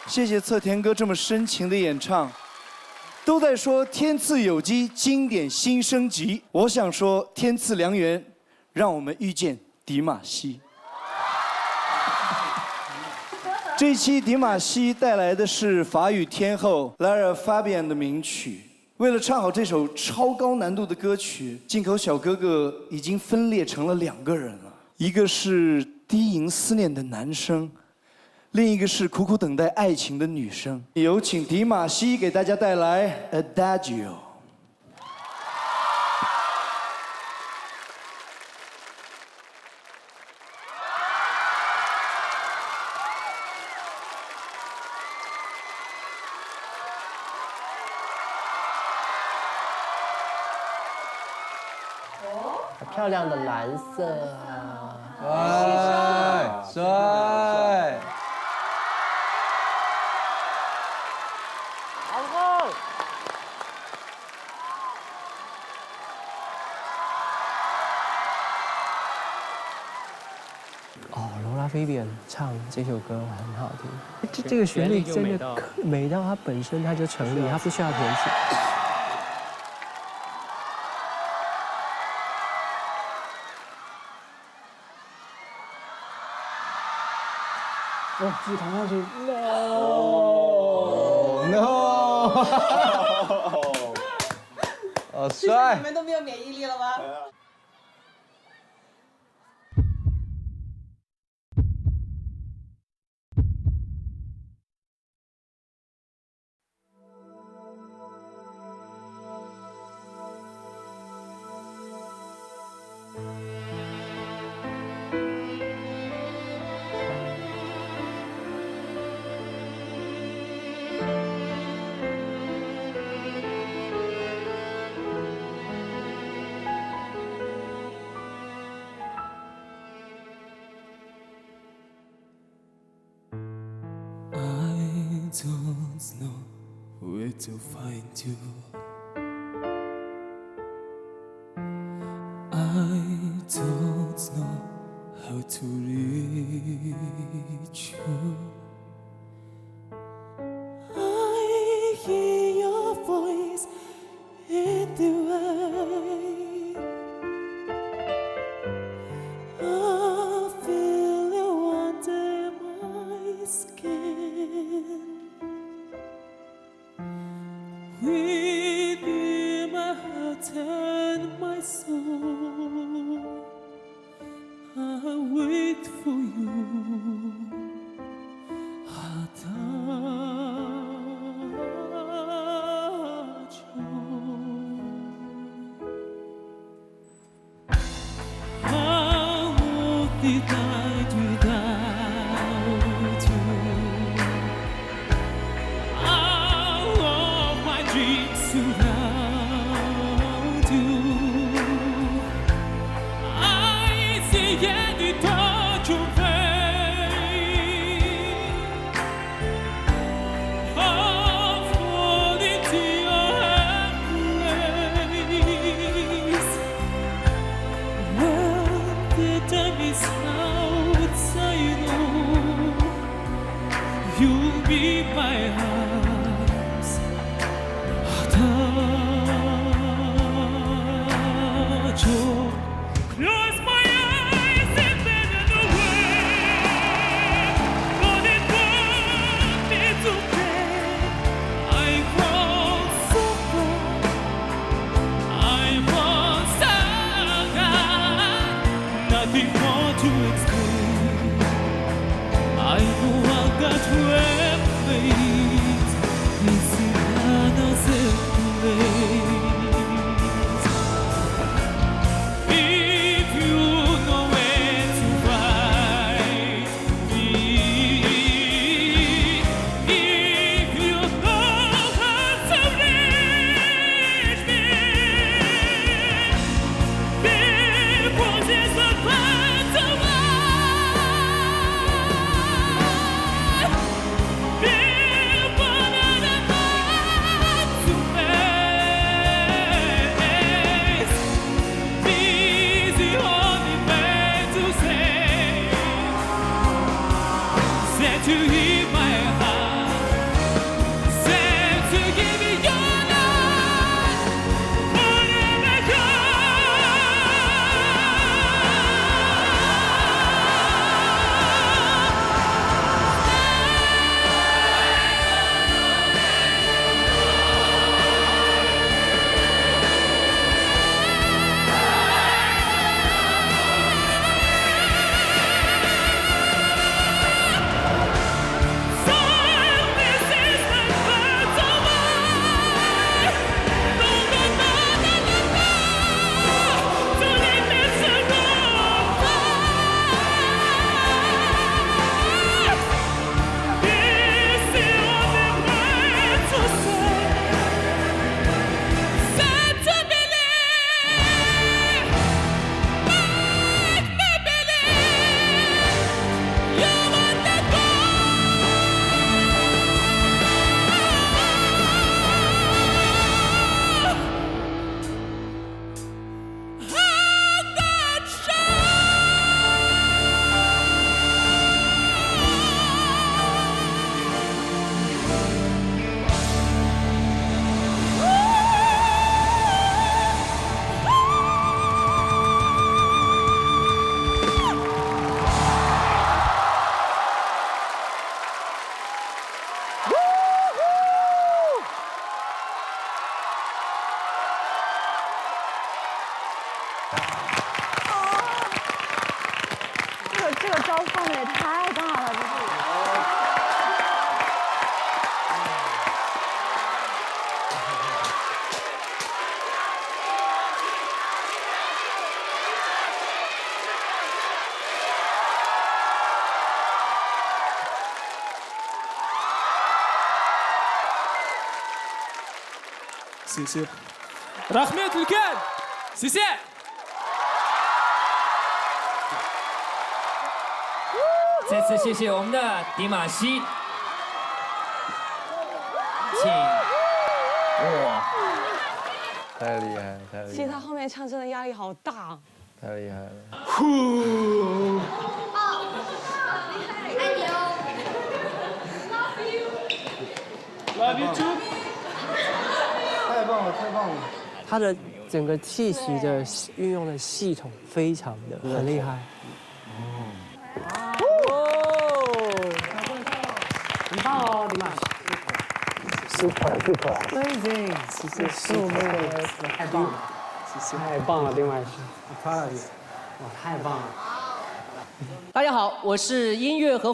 谢谢侧田哥这么深情的演唱。都在说天赐有机，经典新升级。我想说天赐良缘，让我们遇见迪玛希。这一期迪玛希带来的是法语天后 Lara Fabian 的名曲。为了唱好这首超高难度的歌曲，进口小哥哥已经分裂成了2个人了，一个是低吟思念的男生。 另一个是苦苦等待爱情的女生，有请迪玛希给大家带来《Adagio》。漂亮的蓝色啊！帅！ 哦，罗拉菲比安唱这首歌很好听，这个旋律真的美到它本身它就成立，它不需要填词。哦，自己弹上去 ，no， 好帅！你们都没有免疫力了吗？ don't know where to find you. I don't know how to reach you. I hear your voice in the rain. I feel it under my skin. Within my heart and my soul, I wait for you. How would it die without you? All of my dreams surround you. I see any touch of pain. I'll fall into your embrace. When the time is out, I know you'll be my arms. Close my eyes and then away. But it won't be okay. I want so far. I want so God. Nothing more to explain. I know I got webmates. It's another place. If you know where to find me, if you know how to reach me, because it's a better way. 谢谢。رحمة الكل，谢谢。再次谢谢我们的迪玛希，请。哇，太厉害了，太厉害了！其实他后面唱真的压力好大。太厉害了！Love you too。太棒了，太棒了！他的整个气息的运用的系统非常的很厉害。很棒哦，李玛。Super amazing， 太棒了，太棒了，李玛希，我 proud of you，哇，太棒了。大家好，我是音乐合伙